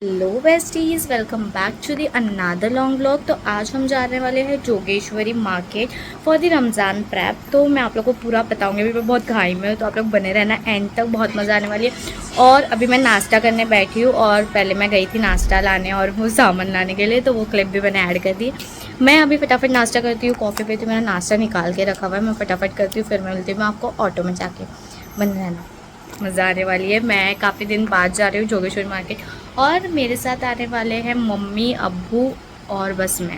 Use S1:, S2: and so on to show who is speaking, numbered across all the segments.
S1: Hello besties, welcome back to the another long vlog. तो आज हम जाने वाले हैं Jogeshwari market for the Ramzan prep. तो मैं आप लोगों को पूरा बताऊंगी, अभी मैं बहुत घाई में हूँ तो आप लोग बने रहना एंड तक, बहुत मज़ा आने वाली है। और अभी मैं नाश्ता करने बैठी हूँ और पहले मैं गई थी नाश्ता लाने और वो सामान लाने के लिए, तो वो क्लिप भी मैंने ऐड कर दी। मैं अभी फटाफट नाश्ता करती हूँ, कॉफ़ी पीती हूँ, मेरा नाश्ता निकाल के रखा हुआ है, मैं फटाफट करती हूँ, फिर मैं मिलती हूँ मैं आपको ऑटो में जाके। बने रहना, मज़ा आने वाली है। मैं काफ़ी दिन बाद जा रही हूँ जोगेश्वरी मार्केट और मेरे साथ आने वाले हैं मम्मी, अब्बू और बस मैं।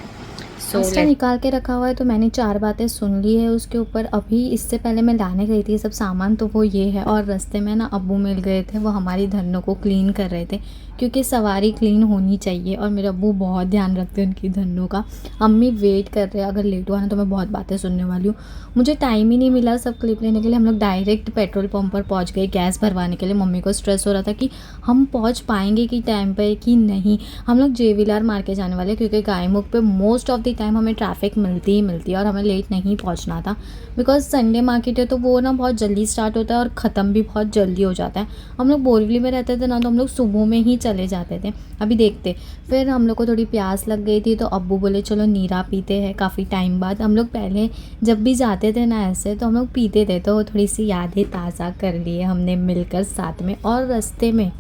S1: सो
S2: नाश्ता
S1: लेट
S2: निकाल के रखा हुआ है तो मैंने 4 बातें सुन ली है उसके ऊपर। अभी इससे पहले मैं लाने गई थी सब सामान, तो वो ये है। और रास्ते में ना अब्बू मिल गए थे, वो हमारी धन्नो को क्लीन कर रहे थे क्योंकि सवारी क्लीन होनी चाहिए और मेरे अब्बू बहुत ध्यान रखते हैं उनकी धन्नो का। अम्मी वेट कर रहे हैं, अगर लेट हुआ ना तो मैं बहुत बातें सुनने वाली हूँ। मुझे टाइम ही नहीं मिला सब क्लिप लेने के लिए। हम लोग डायरेक्ट पेट्रोल पंप पर पहुँच गए गैस भरवाने के लिए। मम्मी को स्ट्रेस हो रहा था कि हम पहुँच पाएंगे कि टाइम पर कि नहीं। हम लोग जेविलार मार के जाने वाले क्योंकि गायमुख पे मोस्ट ऑफ द टाइम हमें ट्रैफिक मिलती ही मिलती है और हमें लेट नहीं पहुंचना था। बिकॉज संडे मार्केट है तो वो ना बहुत जल्दी स्टार्ट होता है और ख़त्म भी बहुत जल्दी हो जाता है। हम लोग बोरीवली में रहते थे ना, तो हम लोग सुबह में ही चले जाते थे। अभी देखते, फिर हम लोग को थोड़ी प्यास लग गई थी तो अब्बू बोले चलो नीरा पीते हैं। काफ़ी टाइम बाद हम लोग पहले जब भी जाते थे ना ऐसे, तो हम लोग पीते थे, तो थोड़ी सी यादें ताज़ा कर लिए हमने मिलकर साथ में। और रास्ते में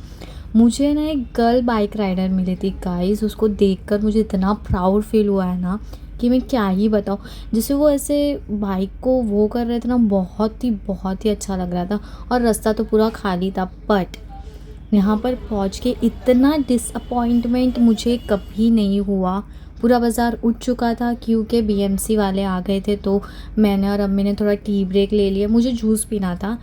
S2: मुझे ना एक गर्ल बाइक राइडर मिली थी गाइस, उसको देखकर मुझे इतना प्राउड फील हुआ है ना कि मैं क्या ही बताऊँ। जैसे वो ऐसे बाइक को वो कर रहे थे ना, बहुत ही अच्छा लग रहा था। और रास्ता तो पूरा खाली था, बट यहाँ पर पहुँच के इतना डिसअपॉइंटमेंट मुझे कभी नहीं हुआ। पूरा बाज़ार उठ चुका था क्योंकि बीएमसी वाले आ गए थे, तो मैंने और अम्मी ने थोड़ा टी ब्रेक ले लिया। मुझे जूस पीना था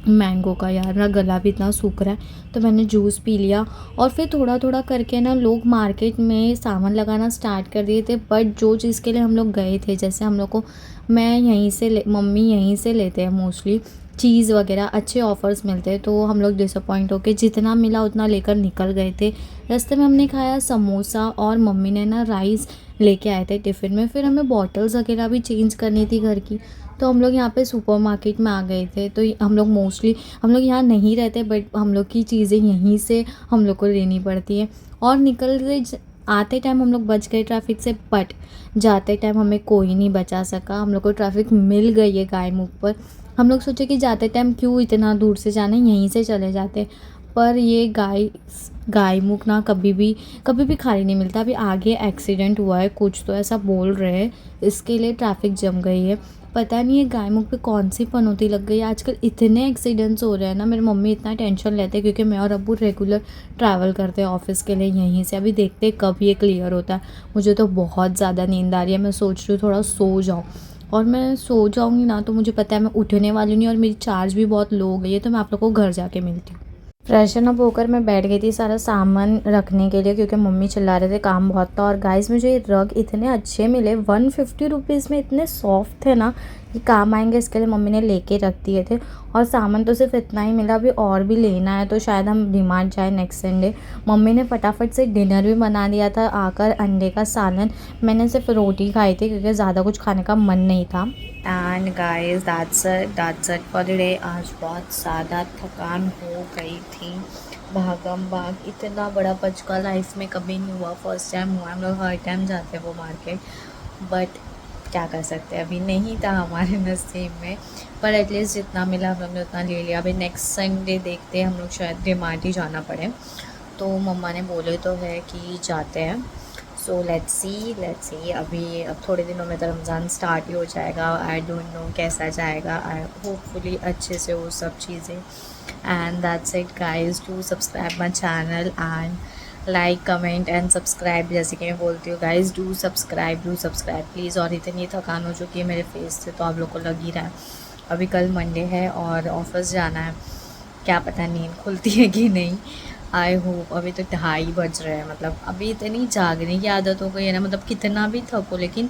S2: मैंगो का, यार मेरा गला भी इतना सूख रहा है, तो मैंने जूस पी लिया। और फिर थोड़ा थोड़ा करके ना लोग मार्केट में सामान लगाना स्टार्ट कर दिए थे। बट जो चीज़ के लिए हम लोग गए थे, जैसे हम लोग को, मैं यहीं से मम्मी यहीं से लेते हैं मोस्टली चीज़ वगैरह, अच्छे ऑफ़र्स मिलते हैं, तो हम लोग डिसअपॉइंट होके जितना मिला उतना लेकर निकल गए थे। रास्ते में हमने खाया समोसा और मम्मी ने ना राइस लेके आए थे टिफ़िन में। फिर हमें बॉटल्स वगैरह भी चेंज करनी थी घर की, तो हम लोग यहाँ पे सुपरमार्केट में आ गए थे। तो हम लोग मोस्टली, हम लोग यहाँ नहीं रहते बट हम लोग की चीज़ें यहीं से हम लोग को लेनी पड़ती है। और आते टाइम हम लोग बच गए ट्रैफिक से, बट जाते टाइम हमें कोई नहीं बचा सका। हम लोग को ट्रैफिक मिल गई है गायमुख पर। हम लोग सोचे कि जाते टाइम क्यों इतना दूर से जाना, यहीं से चले जाते। पर ये गायमुख ना कभी भी खाली नहीं मिलता। अभी आगे एक्सीडेंट हुआ है कुछ, तो ऐसा बोल रहे हैं, इसके लिए ट्रैफिक जम गई है। पता नहीं है गायमुख पे कौन सी पनौती लग गई है। आजकल इतने एक्सीडेंट्स हो रहे हैं ना, मेरी मम्मी इतना टेंशन लेते हैं क्योंकि मैं और अब्बू रेगुलर ट्रैवल करते हैं ऑफिस के लिए यहीं से। अभी देखते हैं कब ये क्लियर होता है। मुझे तो बहुत ज़्यादा नींद आ रही है, मैं सोच रही हूँ थोड़ा सो जाऊँ। और मैं सो जाऊँगी ना तो मुझे पता है मैं उठने वाली नहीं, और मेरी चार्ज भी बहुत लो हो गई है, तो मैं आप लोग को घर जाके मिलती हूँ। फ्रेशन अप होकर मैं बैठ गई थी सारा सामान रखने के लिए क्योंकि मम्मी चिल्ला रहे थे काम बहुत था। और गाइस मुझे ये रग इतने अच्छे मिले, 150 रुपीज़ में, इतने सॉफ्ट थे ना कि काम आएंगे, इसके लिए मम्मी ने लेके रख दिए थे। और सामान तो सिर्फ इतना ही मिला, अभी और भी लेना है, तो शायद हम डिमार्ट जाए नेक्स्ट संडे। मम्मी ने फटाफट से डिनर भी बना दिया था, आकर अंडे का सालन। मैंने सिर्फ रोटी खाई थी क्योंकि ज़्यादा कुछ खाने का मन नहीं था। And guys that's it for the day. आज बहुत ज़्यादा थकान हो गई थी, भागम भाग। इतना बड़ा पचका लाइफ में कभी नहीं हुआ, फर्स्ट टाइम हुआ। हम लोग हर टाइम जाते हैं वो मार्केट, बट क्या कर सकते हैं, अभी नहीं था हमारे नसीब में। पर एटलीस्ट जितना मिला हम लोग ने उतना ले लिया। अभी नेक्स्ट संडे देखते हैं, हम लोग शायद डिमार्ट ही जाना पड़े, तो मम्मा ने बोले तो है कि जाते हैं। So let's see. अभी अब थोड़े दिनों में तो रमज़ान स्टार्ट ही हो जाएगा। आई डोंट नो कैसा जाएगा, आई होपफुली अच्छे से हो सब चीज़ें। And that's it guys, do subscribe my channel and like comment and subscribe. जैसे कि मैं बोलती हूँ गाइस, डू सब्सक्राइब प्लीज़। और इतनी थकान हो चुकी है मेरे फेस से, तो आप लोग को लग ही रहा है। अभी कल मंडे है और ऑफिस जाना है, क्या पता नींद खुलती है कि नहीं। I hope. अभी तो 2:30 बज रहे हैं, मतलब अभी इतनी जागने की आदत हो गई है ना, मतलब कितना भी थको लेकिन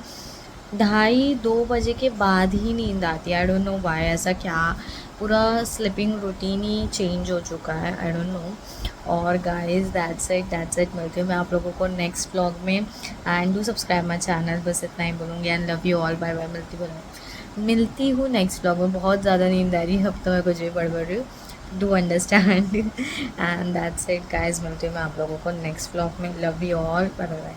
S2: 2:30-2 बजे के बाद ही नींद आती है। आई डोंट नो वाई, ऐसा क्या, पूरा स्लीपिंग रूटीन ही चेंज हो चुका है, आई डोंट नो। और गाइस दैट्स इट। मिलती हूँ मैं आप लोगों को नेक्स्ट व्लॉग में। And do subscribe my channel, बस इतना ही बोलूँगी। And love you all, bye bye. मिलती हूँ नेक्स्ट व्लॉग में। बहुत ज़्यादा नींद आ रही है, अब तो मैं कुछ भी बड़बड़ रही हूँ।
S1: Do understand and that's it guys, मिलती हूँ मैं आप लोगों को नेक्स्ट व्लॉग में। Love you all, bye bye.